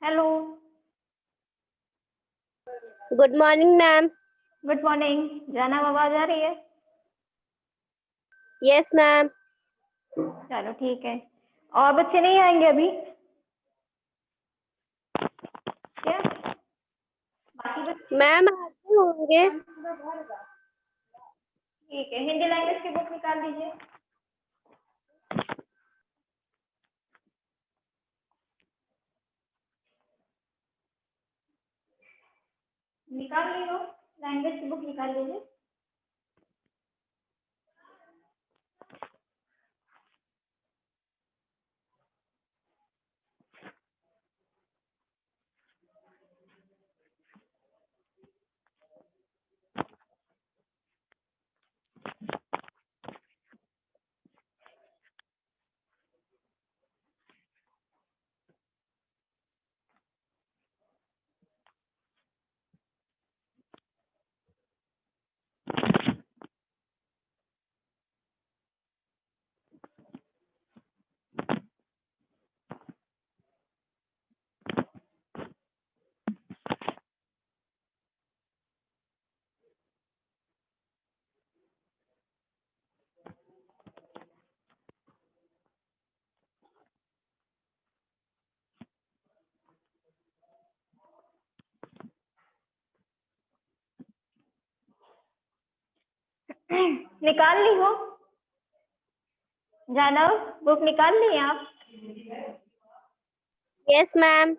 Hello. Good morning ma'am. Good morning. जाना आवाज आ रही है? Yes ma'am. चलो ठीक है। और बच्चे नहीं आएंगे अभी क्या? बाकी बच्चे मैम आते होंगे। ठीक है। हिंदी लैंग्वेज की बुक निकाल दीजिए। निकाल ली हो? लैंग्वेज की बुक निकाल लीजिए। निकाल ली हो? जानव बुक निकाल ली आप? Yes ma'am.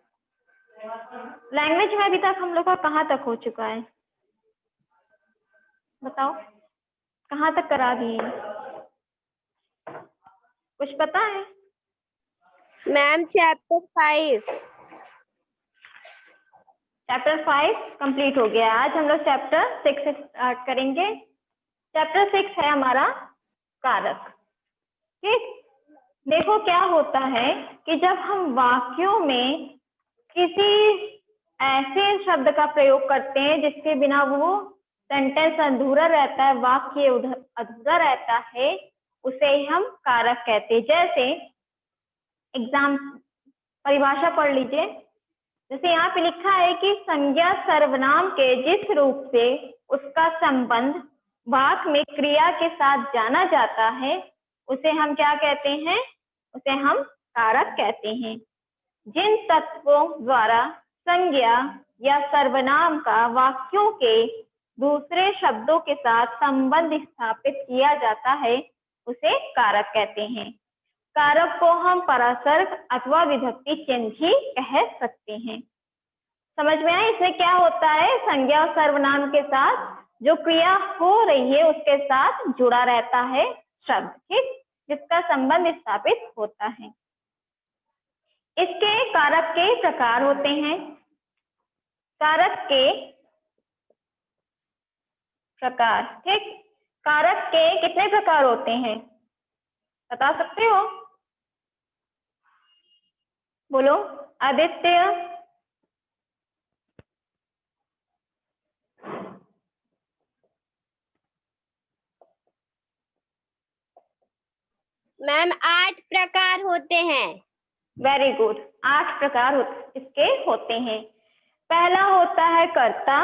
लैंग्वेज में अभी तक हम लोग का कहाँ तक हो चुका है बताओ? कहाँ तक करा दिए? कुछ पता है? Ma'am chapter 5। चैप्टर 5 कंप्लीट हो गया। आज हम लोग चैप्टर 6 स्टार्ट करेंगे। चैप्टर 6 है हमारा कारक। ठीक। देखो क्या होता है कि जब हम वाक्यों में किसी ऐसे शब्द का प्रयोग करते हैं जिसके बिना वो सेंटेंस अधूरा रहता है, वाक्य अधूरा रहता है, उसे हम कारक कहते हैं। जैसे एग्जाम परिभाषा पढ़ लीजिए। जैसे यहाँ पे लिखा है कि संज्ञा सर्वनाम के जिस रूप से उसका संबंध वाक्य में क्रिया के साथ जाना जाता है उसे हम क्या कहते हैं? उसे हम कारक कहते हैं। जिन तत्वों द्वारा संज्ञा या सर्वनाम का वाक्यों के दूसरे शब्दों के साथ संबंध स्थापित किया जाता है उसे कारक कहते हैं। कारक को हम परासर्ग अथवा विभक्ति चिन्ह भी कह सकते हैं। समझ में आया? इसमें क्या होता है? संज्ञा और सर्वनाम के साथ जो क्रिया हो रही है उसके साथ जुड़ा रहता है शब्द, ठीक, जिसका संबंध स्थापित होता है। इसके कारक के प्रकार होते हैं। कारक के प्रकार, ठीक, कारक के कितने प्रकार होते हैं बता सकते हो? बोलो आदित्य। मैम 8 प्रकार होते हैं। Very good. 8 प्रकार इसके होते हैं। पहला होता है कर्ता,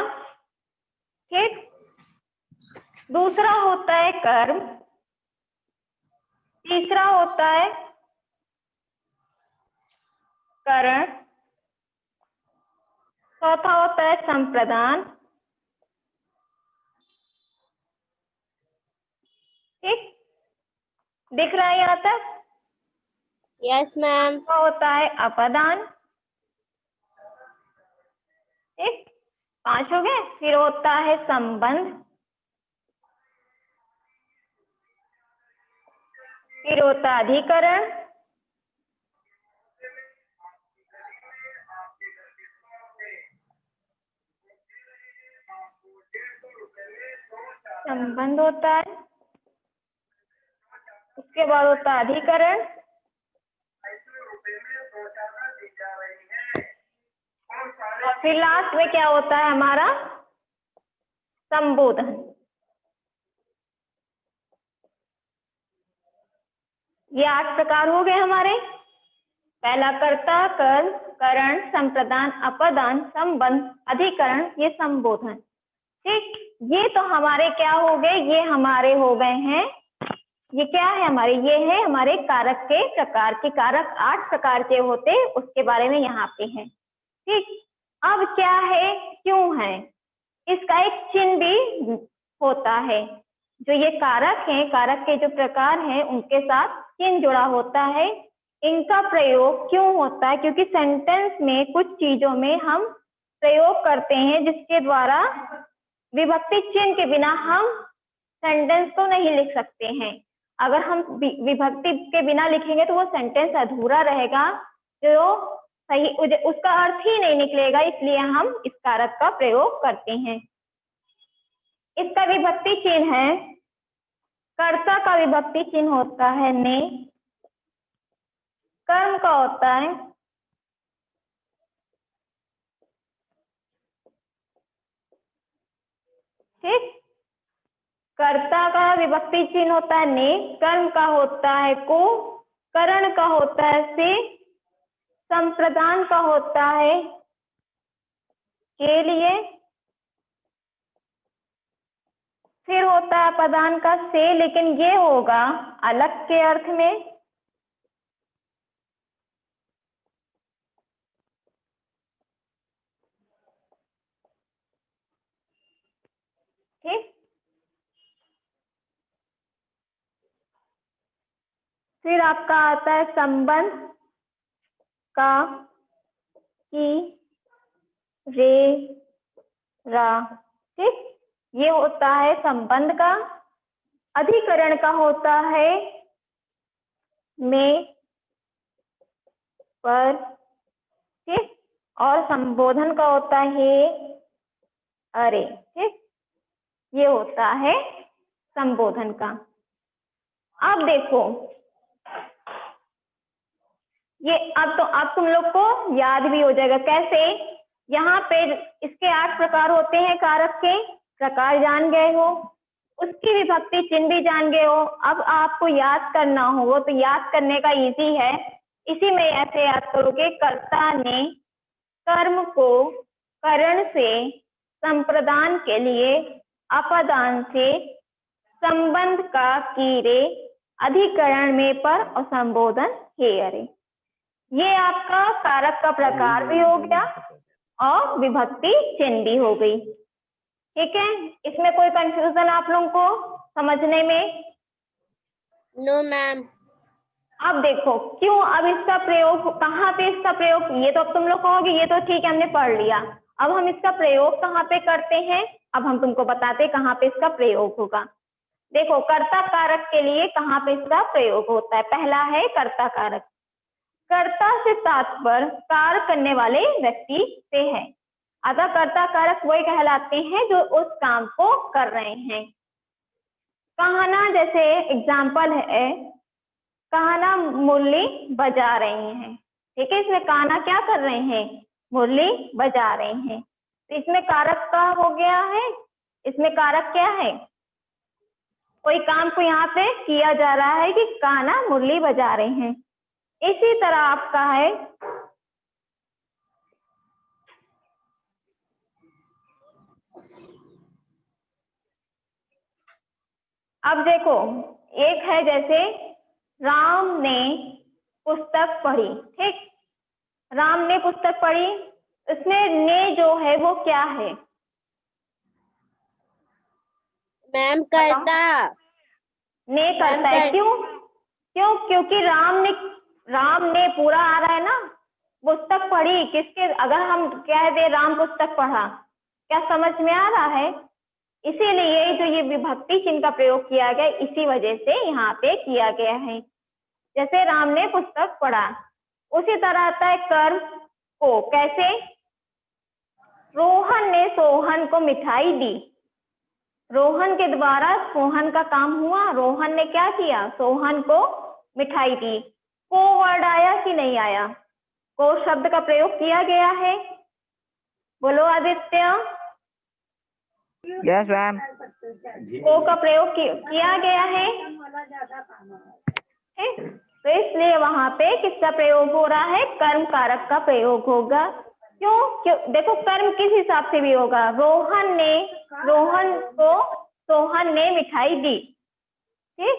ठीक, दूसरा होता है कर्म, तीसरा होता है करण, चौथा होता है संप्रदान, ठीक, दिख रहा है यहाँ तक? Yes ma'am. होता है अपदान, ठीक, 5 हो गए। फिर होता है संबंध, फिर होता है अधिकरण, संबंध होता है, उसके बाद होता है अधिकरण, और फिर लास्ट में क्या होता है हमारा? संबोधन। ये 8 प्रकार हो गए हमारे। पहला कर्ता, कर्म, करण, संप्रदान, अपदान, संबंध, अधिकरण, ये संबोधन। ठीक, ये तो हमारे क्या हो गए, ये हमारे हो गए हैं, ये क्या है हमारे, ये है हमारे कारक के प्रकार के। कारक 8 प्रकार के होते, उसके बारे में यहाँ पे है। ठीक, अब क्या है, क्यों है, इसका एक चिन्ह भी होता है। जो ये कारक हैं, कारक के जो प्रकार हैं उनके साथ चिन्ह जुड़ा होता है। इनका प्रयोग क्यों होता है, क्योंकि सेंटेंस में कुछ चीजों में हम प्रयोग करते हैं जिसके द्वारा विभक्ति चिन्ह के बिना हम सेंटेंस को नहीं लिख सकते हैं। अगर हम विभक्ति के बिना लिखेंगे तो वो सेंटेंस अधूरा रहेगा, जो सही उसका अर्थ ही नहीं निकलेगा। इसलिए हम इस कारक का प्रयोग करते हैं। इसका विभक्ति चिन्ह है, कर्ता का विभक्ति चिन्ह होता है ने, कर्म का होता है ठीक, कर्ता का विभक्ति चिन्ह होता है ने, कर्म का होता है को, करण का होता है से, संप्रदान का होता है के लिए, फिर होता है अपदान का से, लेकिन ये होगा अलग के अर्थ में। ठीक, फिर आपका आता है संबंध का, की, रे, रा। ठीक, ये होता है संबंध का। अधिकरण का होता है में, पर। ठीक, और संबोधन का होता है अरे। ठीक, ये होता है संबोधन का। अब देखो, ये अब तुम लोग को याद भी हो जाएगा कैसे। यहाँ पे इसके 8 प्रकार होते हैं, कारक के प्रकार जान गए हो, उसकी विभक्ति चिन्ह भी जान गए हो। अब आपको याद करना हो तो याद करने का इजी है, इसी में ऐसे याद करोगे, कर्ता ने कर्म को करण से, संप्रदान के लिए, अपदान से, संबंध का कीरे, अधिकरण में पर, और संबोधन हे अरे। ये आपका कारक का प्रकार भी हो गया और विभक्ति चिन्ह भी हो गई। ठीक है, इसमें कोई कंफ्यूजन आप लोगों को समझने में? No ma'am. अब देखो क्यों, अब इसका प्रयोग कहाँ पे, इसका प्रयोग ये तो अब तुम लोग कहोगे ये तो ठीक है हमने पढ़ लिया, अब हम इसका प्रयोग कहाँ पे करते हैं, अब हम तुमको बताते हैं कहाँ पे इसका प्रयोग होगा। देखो, कर्ता कारक के लिए कहाँ पे इसका प्रयोग होता है। पहला है कर्ता कारक। कर्ता से तात्पर्य कार्य करने वाले व्यक्ति से है, अतः कर्ता कारक वही कहलाते हैं जो उस काम को कर रहे हैं। कहना जैसे एग्जाम्पल है, कहना मुरली बजा रहे हैं। ठीक है, इसमें कहना क्या कर रहे हैं, मुरली बजा रहे हैं, तो इसमें कारक का हो गया है। इसमें कारक क्या है, कोई काम को यहाँ पे किया जा रहा है कि कहना मुरली बजा रहे हैं। इसी तरह आपका है अब देखो, एक है जैसे राम ने पुस्तक पढ़ी। ठीक, राम ने पुस्तक पढ़ी, इसमें ने जो है वो क्या है मैम? करता। ने करता है। क्यों क्यों, क्योंकि राम ने पूरा आ रहा है ना, पुस्तक पढ़ी किसके, अगर हम कह दे राम पुस्तक पढ़ा, क्या समझ में आ रहा है? इसीलिए जो ये विभक्ति चिन्ह का प्रयोग किया गया, इसी वजह से यहाँ पे किया गया है। जैसे राम ने पुस्तक पढ़ा, उसी तरह आता है कर्म को, कैसे, रोहन ने सोहन को मिठाई दी। रोहन के द्वारा सोहन का काम हुआ, रोहन ने क्या किया, सोहन को मिठाई दी। को वर्ड आया कि नहीं आया, को शब्द का प्रयोग किया गया है। बोलो आदित्य। Yes ma'am. को का प्रयोग किया गया है। तो इसलिए वहां पे किसका प्रयोग हो रहा है, कर्म कारक का प्रयोग होगा। क्यों देखो कर्म किस हिसाब से भी होगा, सोहन ने मिठाई दी, ठीक,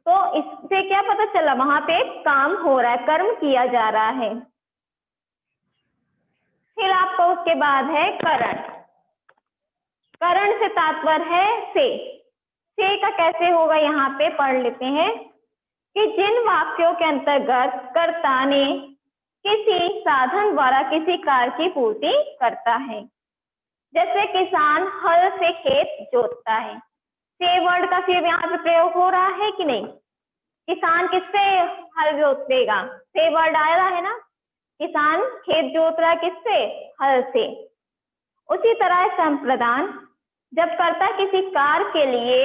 तो इससे क्या पता चला वहां पे काम हो रहा है, कर्म किया जा रहा है। फिर आपको उसके बाद है करण। करण से तात्पर्य है से का कैसे होगा यहाँ पे पढ़ लेते हैं कि जिन वाक्यों के अंतर्गत कर्ता ने किसी साधन द्वारा किसी कार्य की पूर्ति करता है। जैसे किसान हल से खेत जोतता है, से वर्ड का फिर यहाँ पे प्रयोग हो रहा है कि नहीं, किसान किससे हल जोतेगा, से वर्ड आ रहा है ना, किसान खेत जोत रहा है किससे, हल से। उसी तरह संप्रदान, जब कर्ता किसी कार्य के लिए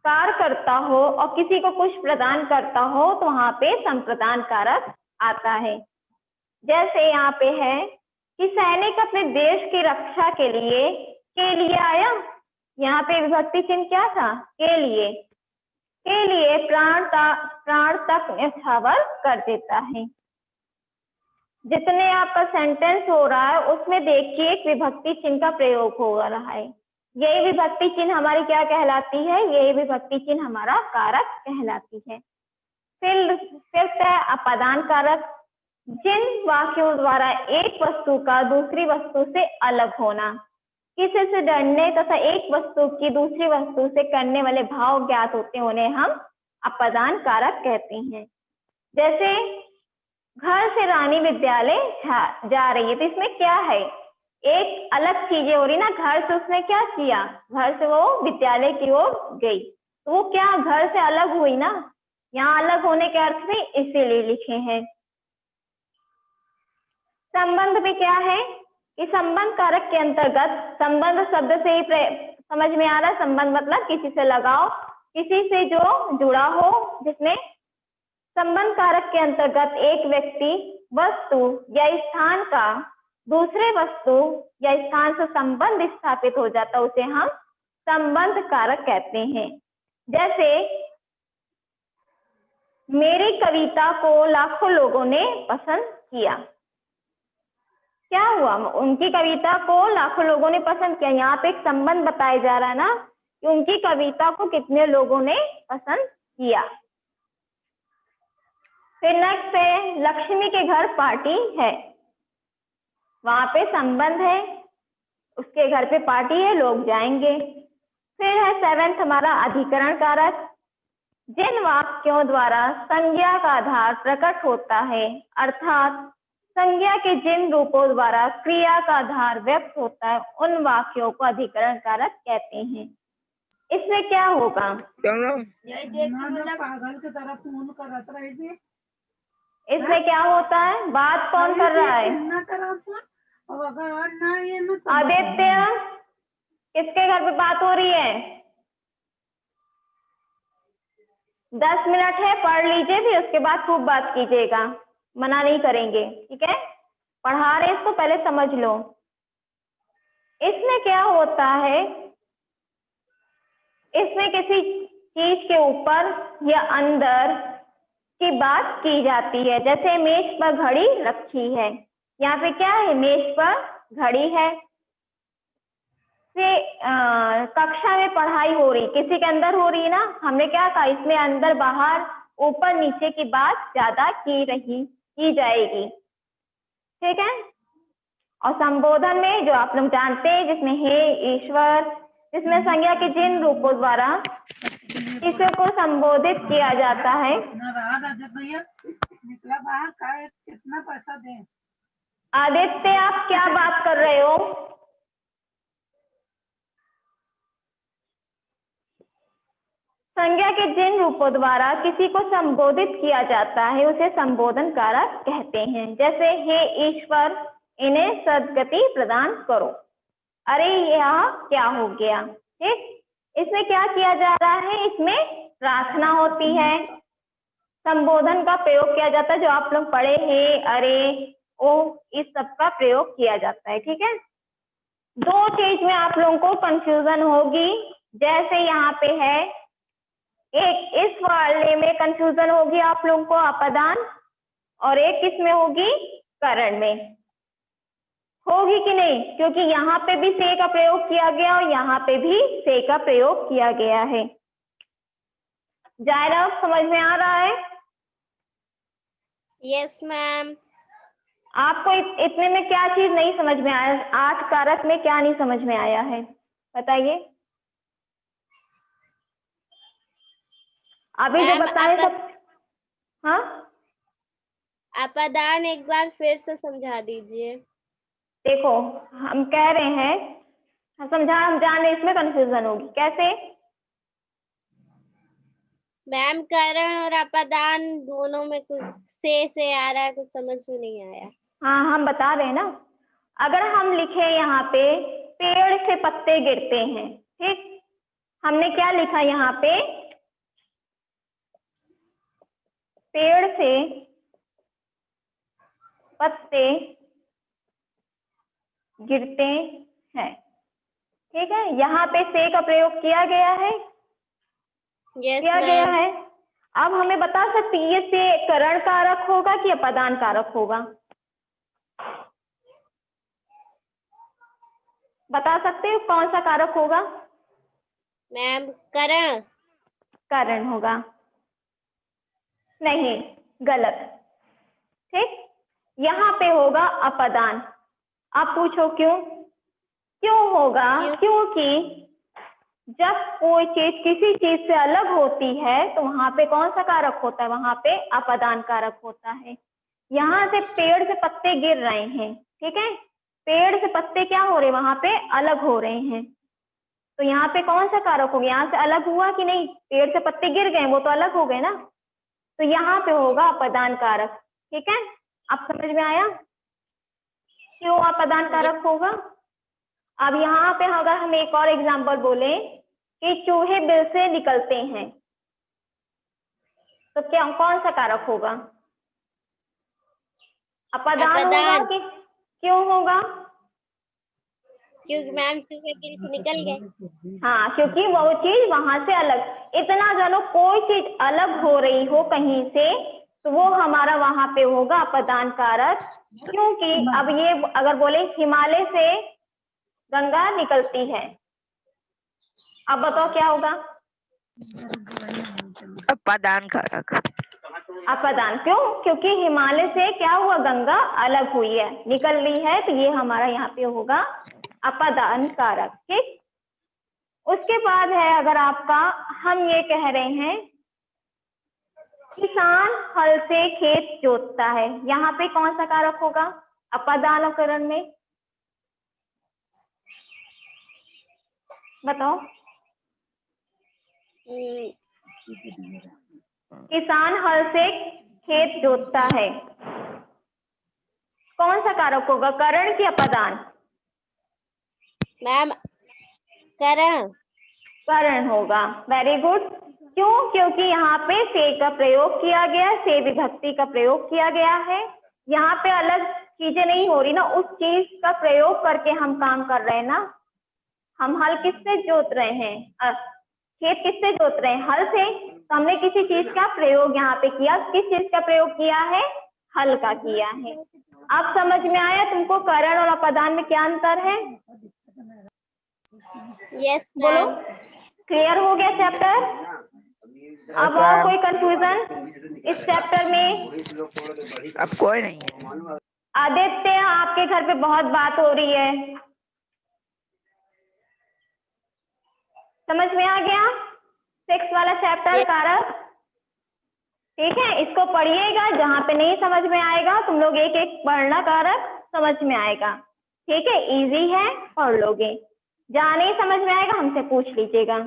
कार्य करता हो और किसी को कुछ प्रदान करता हो तो वहां पे संप्रदान कारक आता है। जैसे यहाँ पे है कि सैनिक अपने देश की रक्षा के लिए आया, यहाँ पे विभक्ति चिन्ह क्या था, के लिए प्राण तक न्यौछावर कर देता है। जितने आपका सेंटेंस हो रहा है उसमें देखिए एक विभक्ति चिन्ह का प्रयोग हो रहा है। यही विभक्ति चिन्ह हमारी क्या कहलाती है, यही विभक्ति चिन्ह हमारा कारक कहलाती है। फिर है अपादान कारक, जिन वाक्यों द्वारा एक वस्तु का दूसरी वस्तु से अलग होना, किसी से डरने तथा एक वस्तु की दूसरी वस्तु से करने वाले भाव ज्ञात होते हैं, उन्हें हम अपादान कारक कहते हैं। जैसे घर से रानी विद्यालय जा रही है, तो इसमें क्या है, एक अलग चीजें हो रही ना, घर से उसने क्या किया, घर से वो विद्यालय की ओर गई, तो वो क्या घर से अलग हुई ना, यहाँ अलग होने के अर्थ में इसीलिए लिखे हैं। संबंध में क्या है कि संबंध कारक के अंतर्गत, संबंध शब्द से ही समझ में आ रहा, संबंध मतलब किसी से लगाव, किसी से जो जुड़ा हो, जिसमें संबंध कारक के अंतर्गत एक व्यक्ति, वस्तु या स्थान का दूसरे वस्तु या स्थान से संबंध स्थापित हो जाता, उसे हम संबंध कारक कहते हैं। जैसे मेरी कविता को लाखों लोगों ने पसंद किया, क्या हुआ, उनकी कविता को लाखों लोगों ने पसंद किया, यहाँ पे एक संबंध बताया जा रहा है ना कि उनकी कविता को कितने लोगों ने पसंद किया। फिर नेक्स्ट है लक्ष्मी के घर पार्टी है, वहां पे संबंध है, उसके घर पे पार्टी है, लोग जाएंगे। फिर है सेवेंथ हमारा अधिकरण कारक, जिन वाक्यों द्वारा संज्ञा का आधार प्रकट होता है, अर्थात संज्ञा के जिन रूपों द्वारा क्रिया का आधार व्यक्त होता है, उन वाक्यों को अधिकरण कारक कहते हैं। इसमें क्या होगा, इसमें क्या होता है, बात कौन कर रहा है, आदित्य, किसके घर पे बात हो रही है, 10 मिनट है, पढ़ लीजिए, फिर उसके बाद खूब बात कीजिएगा, मना नहीं करेंगे, ठीक है, पढ़ा रहे इसको पहले समझ लो। इसमें क्या होता है, इसमें किसी चीज के ऊपर या अंदर की बात की जाती है। जैसे मेज पर घड़ी रखी है, यहाँ पे क्या है, मेज पर घड़ी है। से कक्षा में पढ़ाई हो रही, किसी के अंदर हो रही है ना, हमने क्या कहा, इसमें अंदर बाहर ऊपर नीचे की बात ज्यादा की जाएगी, ठीक है। और संबोधन में जो आप लोग जानते हैं, जिसमें हे ईश्वर, जिसमें संज्ञा के जिन रूपों द्वारा किसी को संबोधित किया जाता है। आदित्य आप क्या बात कर रहे हो, संज्ञा के जिन रूपों द्वारा किसी को संबोधित किया जाता है, उसे संबोधन कारक कहते हैं। जैसे हे ईश्वर, इन्हें सद्गति प्रदान करो, अरे यह क्या हो गया, ठीक, इसमें क्या किया जा रहा है, इसमें प्रार्थना होती है, संबोधन का प्रयोग किया जाता है, जो आप लोग पढ़े हे, अरे, ओ, इस सब का प्रयोग किया जाता है, ठीक है। दो चीज में आप लोगों को कंफ्यूजन होगी, जैसे यहाँ पे है एक इस वाले में कंफ्यूजन होगी आप लोगों को अपदान, और एक किस में होगी, करण में होगी कि नहीं, क्योंकि यहाँ पे भी से का प्रयोग किया गया और यहाँ पे भी से का प्रयोग किया गया है। जायरा समझ में आ रहा है? Yes ma'am. आपको इतने में क्या चीज नहीं समझ में आया? 8 कारक में क्या नहीं समझ में आया है बताइए। अभी जो बताए सब, हाँ अपदान एक बार फिर से समझा दीजिए। देखो हम कह रहे हैं, हम जान रहे इसमें कंफ्यूजन होगी कैसे। मैम करण और अपदान दोनों में कुछ से आ रहा है, कुछ समझ में नहीं आया। हाँ हम बता रहे हैं ना, अगर हम लिखे यहाँ पे पेड़ से पत्ते गिरते हैं, ठीक, हमने क्या लिखा यहाँ पे, पेड़ से पत्ते गिरते हैं, ठीक है, यहाँ पे से का प्रयोग किया गया है, किया गया है। अब हमें बता सकती है ये से करण कारक होगा कि अपदान कारक होगा, बता सकते हो कौन सा कारक होगा? मैम करण। करण होगा, नहीं गलत, ठीक, यहाँ पे होगा अपदान। आप पूछो क्यों? क्यों होगा? क्योंकि जब कोई चीज किसी चीज से अलग होती है तो वहां पे कौन सा कारक होता है? वहां पे अपदान कारक होता है। यहाँ से पेड़ से पत्ते गिर रहे हैं, ठीक है, पेड़ से पत्ते क्या हो रहे, वहां पे अलग हो रहे हैं, तो यहाँ पे कौन सा कारक हो गया? यहाँ से अलग हुआ कि नहीं? पेड़ से पत्ते गिर गए, वो तो अलग हो गए ना, तो यहाँ पे होगा अपदान कारक, ठीक है। अब समझ में आया क्यों अपदान कारक होगा? अब यहाँ पे अगर हम एक और एग्जांपल बोले कि चूहे बिल से निकलते हैं, तो क्या कौन सा कारक होगा? अपदान होगा कि क्यों होगा? क्योंकि मैम चूहे बिल से निकल गए। हाँ, क्योंकि वो चीज वहां से अलग, इतना जानो कोई चीज अलग हो रही हो कहीं से तो वो हमारा वहां पे होगा अपदान कारक। क्योंकि अब ये अगर बोले हिमालय से गंगा निकलती है, अब बताओ क्या होगा? अपदान कारक। अपदान क्यों? क्योंकि हिमालय से क्या हुआ, गंगा अलग हुई है, निकल रही है, तो ये हमारा यहाँ पे होगा अपदान कारक, ठीक। उसके बाद है अगर आपका, हम ये कह रहे हैं किसान हल से खेत जोतता है, यहाँ पे कौन सा कारक होगा अपदान और करण में? बताओ। किसान हल से खेत जोतता है, कौन सा कारक होगा, करण की अपदान? मैम करण। करण होगा, वेरी गुड। क्यों? क्योंकि यहाँ पे से का प्रयोग किया गया, से विभक्ति का प्रयोग किया गया है, यहाँ पे अलग चीजें नहीं हो रही ना, उस चीज का प्रयोग करके हम काम कर रहे हैं ना। हम हल किससे जोत रहे हैं, खेत किससे जोत रहे हैं, हल से, तो हमने किसी चीज का प्रयोग यहाँ पे किया, किस चीज का प्रयोग किया है, हल का किया है। अब समझ में आया तुमको करण और अपदान में क्या अंतर है? यस बोलो, क्लियर हो गया चैप्टर? अब और कोई कंफ्यूजन इस चैप्टर में? अब कोई नहीं है। आदित्य, आपके घर पे बहुत बात हो रही है, समझ में आ गया 6 वाला चैप्टर कारक? ठीक है, इसको पढ़िएगा, जहां पे नहीं समझ में आएगा तुम लोग एक एक पढ़ना, कारक समझ में आएगा, ठीक है, इजी है, पढ़ लोगे। जहां नहीं समझ में आएगा हमसे पूछ लीजिएगा।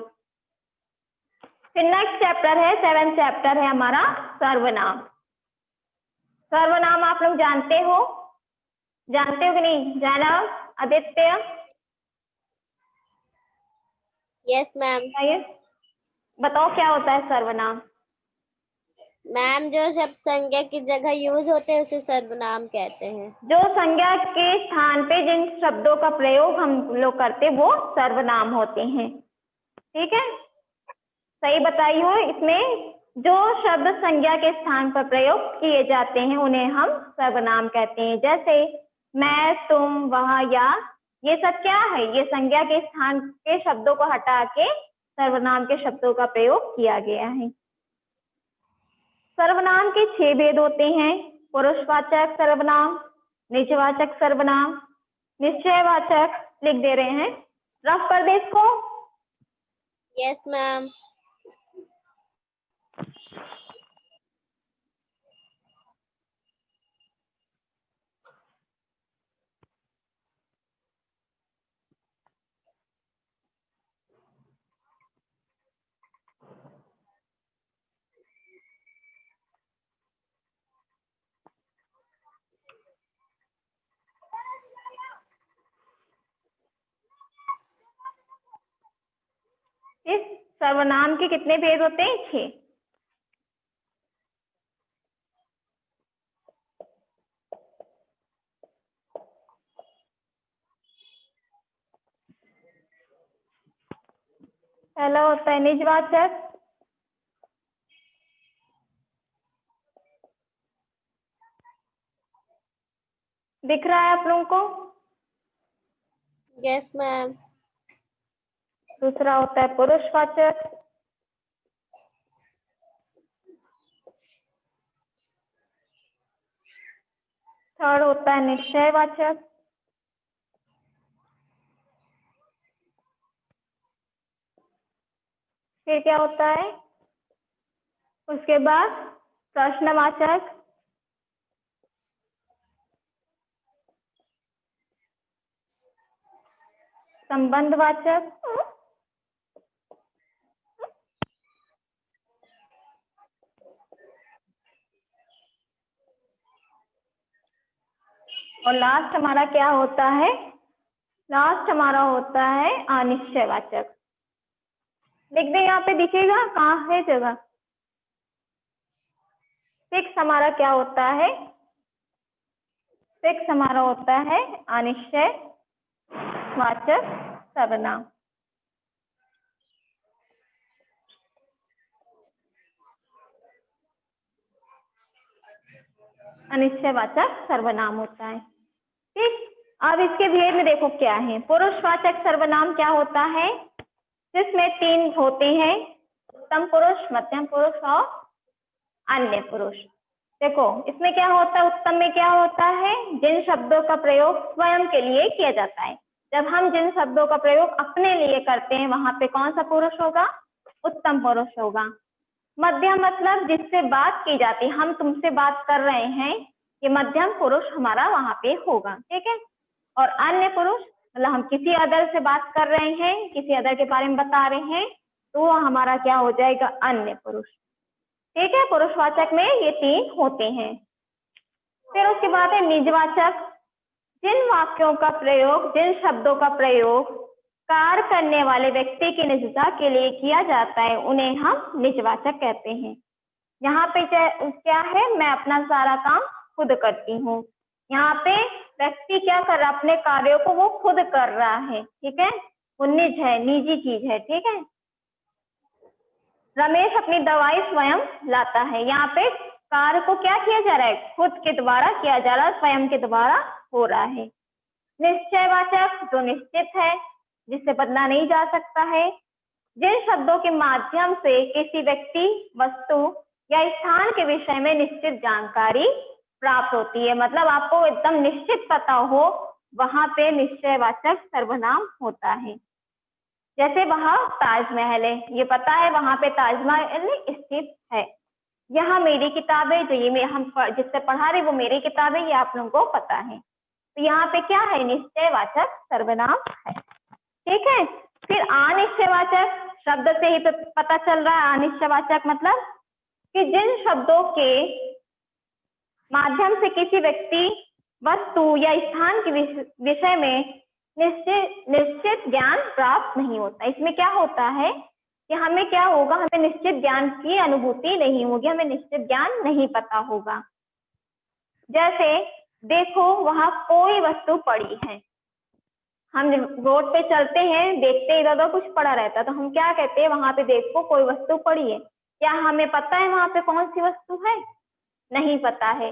फिर नेक्स्ट चैप्टर है, 7th चैप्टर है हमारा सर्वनाम। सर्वनाम आप लोग जानते हो कि नहीं? जाना आदित्य? Yes ma'am. बताओ क्या होता है सर्वनाम? मैम जो शब्द संज्ञा की जगह यूज होते हैं उसे सर्वनाम कहते हैं। जो संज्ञा के स्थान पे जिन शब्दों का प्रयोग हम लोग करते वो सर्वनाम होते हैं, ठीक है। सही बताई हो। इसमें जो शब्द संज्ञा के स्थान पर प्रयोग किए जाते हैं उन्हें हम सर्वनाम कहते हैं। जैसे मैं, तुम, वह, या, ये सब क्या है? ये संज्ञा के स्थान के शब्दों को हटा के सर्वनाम के शब्दों का प्रयोग किया गया है। सर्वनाम के 6 भेद होते हैं। पुरुषवाचक सर्वनाम, निजवाचक सर्वनाम, निश्चयवाचक। लिख दे रहे हैं रफ कर दे इसको। Yes ma'am. इस सर्वनाम के कितने भेद होते हैं? 6। पहला होता है निजवाचक, दिख रहा है आप लोगों को? Yes ma'am. दूसरा होता है पुरुषवाचक, थर्ड होता है निश्चयवाचक, फिर क्या होता है? उसके बाद प्रश्नवाचक, संबंधवाचक, और लास्ट हमारा क्या होता है? लास्ट हमारा होता है अनिश्चयवाचक। लिख दे, यहाँ पे दिखेगा कहाँ है जगह। 6 हमारा क्या होता है? 6 हमारा होता है अनिश्चयवाचक सर्वनाम। अनिश्चयवाचक सर्वनाम होता है। ठीक, अब इसके भेद में देखो क्या है। पुरुषवाचक सर्वनाम क्या होता है? जिसमें 3 होते हैं, उत्तम पुरुष, मध्यम पुरुष और अन्य पुरुष। देखो इसमें क्या होता है? उत्तम में क्या होता है? जिन शब्दों का प्रयोग स्वयं के लिए किया जाता है। जब हम जिन शब्दों का प्रयोग अपने लिए करते हैं वहां पे कौन सा पुरुष होगा? उत्तम पुरुष होगा। मध्यम मतलब जिससे बात की जाती है, हम तुमसे बात कर रहे हैं, ये मध्यम पुरुष हमारा वहां पे होगा। ठीक है। और अन्य पुरुष मतलब हम किसी अदर से बात कर रहे हैं, किसी अदर के बारे में बता रहे हैं, तो वो हमारा क्या हो जाएगा? अन्य पुरुष। ठीक है। पुरुषवाचक में ये 3 होते हैं। फिर उसके बाद है निजवाचक। जिन वाक्यों का प्रयोग, जिन शब्दों का प्रयोग कार्य करने वाले व्यक्ति की निजता के लिए किया जाता है उन्हें हम निजवाचक कहते हैं। यहाँ पे क्या है? मैं अपना सारा काम खुद करती हूँ। यहाँ पे व्यक्ति क्या कर रहा है? अपने कार्यों को वो खुद कर रहा है। ठीक है। वो निज है, निजी चीज है। ठीक है। रमेश अपनी दवाई स्वयं लाता है। यहाँ पे कार्य को क्या किया जा रहा है? खुद के द्वारा किया जा रहा है, स्वयं के द्वारा हो रहा है। निश्चयवाचक जो निश्चित है, जिससे बदला नहीं जा सकता है। जिन शब्दों के माध्यम से किसी व्यक्ति, वस्तु या स्थान के विषय में निश्चित जानकारी प्राप्त होती है, मतलब आपको एकदम निश्चित पता हो, वहां पे निश्चयवाचक सर्वनाम होता है। जैसे वहां ताजमहल है, ये पता है वहां पे ताजमहल स्थित है। यहाँ मेरी किताब है, जो ये हम जिससे पढ़ा रहे वो मेरी किताब है, ये आप लोगों को पता है। तो यहाँ पे क्या है? निश्चयवाचक सर्वनाम है। ठीक है। फिर अनिश्चयवाचक, शब्द से ही तो पता चल रहा है अनिश्चयवाचक मतलब कि जिन शब्दों के माध्यम से किसी व्यक्ति, वस्तु या स्थान के विषय में निश्चित ज्ञान प्राप्त नहीं होता। इसमें क्या होता है कि हमें क्या होगा? हमें निश्चित ज्ञान की अनुभूति नहीं होगी, हमें निश्चित ज्ञान नहीं पता होगा। जैसे देखो वहां कोई वस्तु पड़ी है, हम रोड पे चलते हैं, देखते हैं इधर उधर कुछ पड़ा रहता है तो हम क्या कहते हैं, वहां पे देखो कोई वस्तु पड़ी है। क्या हमें पता है वहां पे कौन सी वस्तु है? नहीं पता है।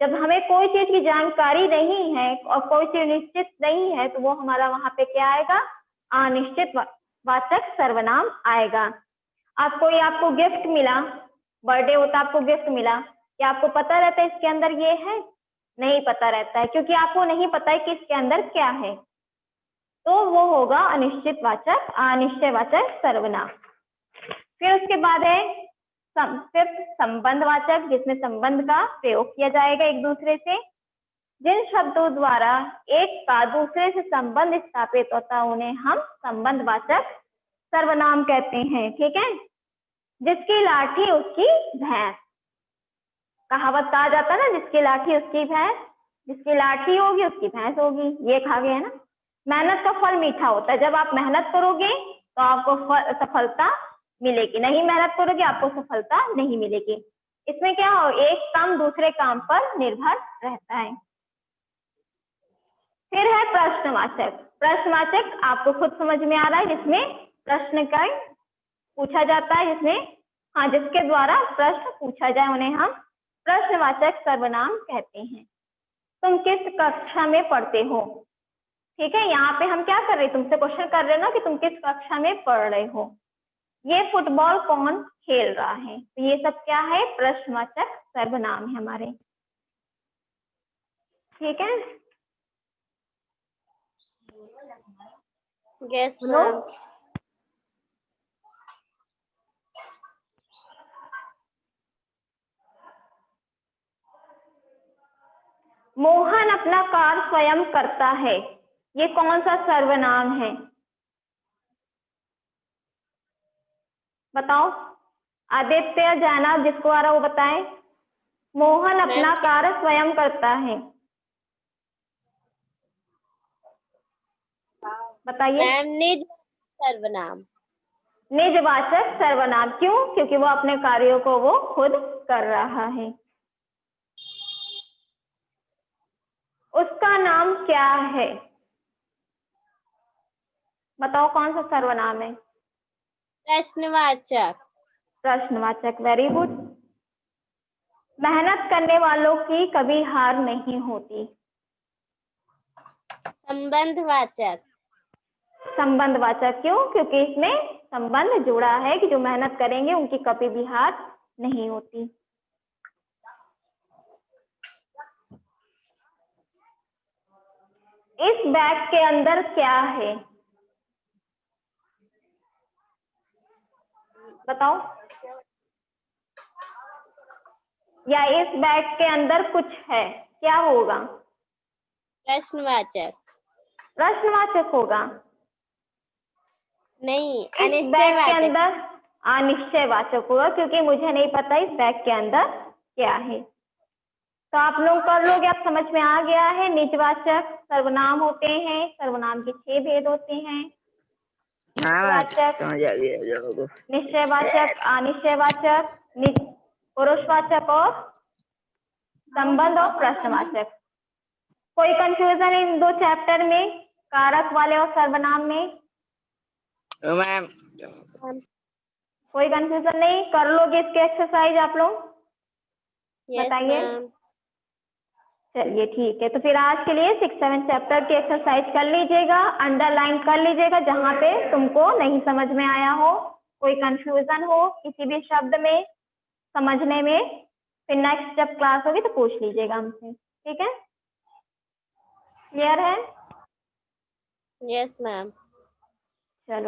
जब हमें कोई चीज की जानकारी नहीं है और कोई चीज निश्चित नहीं है तो वो हमारा वहां पे क्या आएगा? अनिश्चित वाचक सर्वनाम आएगा। अब कोई आपको गिफ्ट मिला, बर्थडे होता आपको गिफ्ट मिला, क्या आपको पता रहता है इसके अंदर ये है? नहीं पता रहता है, क्योंकि आपको नहीं पता है कि इसके अंदर क्या है। तो वो होगा अनिश्चित वाचक, अनिश्चय वाचक सर्वनाम। फिर उसके बाद है सिर्फ संबंध वाचक, जिसमें संबंध का प्रयोग किया जाएगा एक दूसरे से। जिन शब्दों द्वारा एक का दूसरे से संबंध स्थापित होता है उन्हें हम संबंध वाचक सर्वनाम कहते हैं। ठीक है। जिसकी लाठी उसकी भैंस, कहावत कहा जाता है ना, जिसकी लाठी उसकी भैंस, जिसकी लाठी होगी उसकी भैंस होगी, ये कहा गया है ना। मेहनत का फल मीठा होता है, जब आप मेहनत करोगे तो आपको सफलता मिलेगी, नहीं मेहनत करोगे आपको सफलता नहीं मिलेगी। इसमें क्या हो, एक काम दूसरे काम पर निर्भर रहता है। फिर है प्रश्नवाचक। प्रश्नवाचक आपको खुद समझ में आ रहा है, जिसमें प्रश्न का पूछा जाता है, जिसमें हाँ जिसके द्वारा प्रश्न पूछा जाए उन्हें हम प्रश्नवाचक सर्वनाम कहते हैं। तुम किस कक्षा में पढ़ते हो? ठीक है, यहाँ पे हम क्या कर रहे हैं, तुमसे क्वेश्चन कर रहे हैं ना कि तुम किस कक्षा में पढ़ रहे हो। ये फुटबॉल कौन खेल रहा है? तो ये सब क्या है, प्रश्नवाचक सर्वनाम है हमारे। ठीक है। यस बोलो। मैम। मोहन अपना कार्य स्वयं करता है, ये कौन सा सर्वनाम है? बताओ, आदित्य जाना जिसको आ रहा वो बताएं। मोहन अपना कार्य स्वयं करता है, बताइए। मैम निज सर्वनाम। निजवाचक सर्वनाम, क्यों? क्योंकि वो अपने कार्यों को वो खुद कर रहा है। उसका नाम क्या है? बताओ कौन सा सर्वनाम है? प्रश्नवाचक। प्रश्नवाचक, वेरी गुड। मेहनत करने वालों की कभी हार नहीं होती। संबंधवाचक। संबंधवाचक, क्यों? क्योंकि इसमें संबंध जुड़ा है कि जो मेहनत करेंगे उनकी कभी भी हार नहीं होती। इस बैग के अंदर क्या है? बताओ। या इस बैग के अंदर कुछ है, क्या होगा? प्रश्नवाचक। प्रश्नवाचक होगा। नहीं, इस बैग के अनिश्चयवाचक। अंदर अनिश्चयवाचक होगा, क्योंकि मुझे नहीं पता इस बैग के अंदर क्या है। तो आप लोग कर लोगे, आप समझ में आ गया है। निजवाचक सर्वनाम होते हैं, सर्वनाम के 6 भेद होते हैं। निजवाचक, समझ आ गया लोगों। निश्चयवाचक, अनिश्चयवाचक, पुरुषवाचक और संबंध और प्रश्नवाचक। कोई कंफ्यूजन इन 2 चैप्टर में, कारक वाले और सर्वनाम में? मैम कोई कंफ्यूजन नहीं? कर लोगे इसके एक्सरसाइज आप लोग? यस बताइए। मैम। चलिए ठीक है, तो फिर आज के लिए 6-7 चैप्टर की एक्सरसाइज कर लीजिएगा, अंडरलाइन कर लीजिएगा जहाँ पे तुमको नहीं समझ में आया हो, कोई कंफ्यूजन हो किसी भी शब्द में समझने में, फिर नेक्स्ट जब क्लास होगी तो पूछ लीजिएगा हमसे। ठीक है, क्लियर है? Yes ma'am. चलो।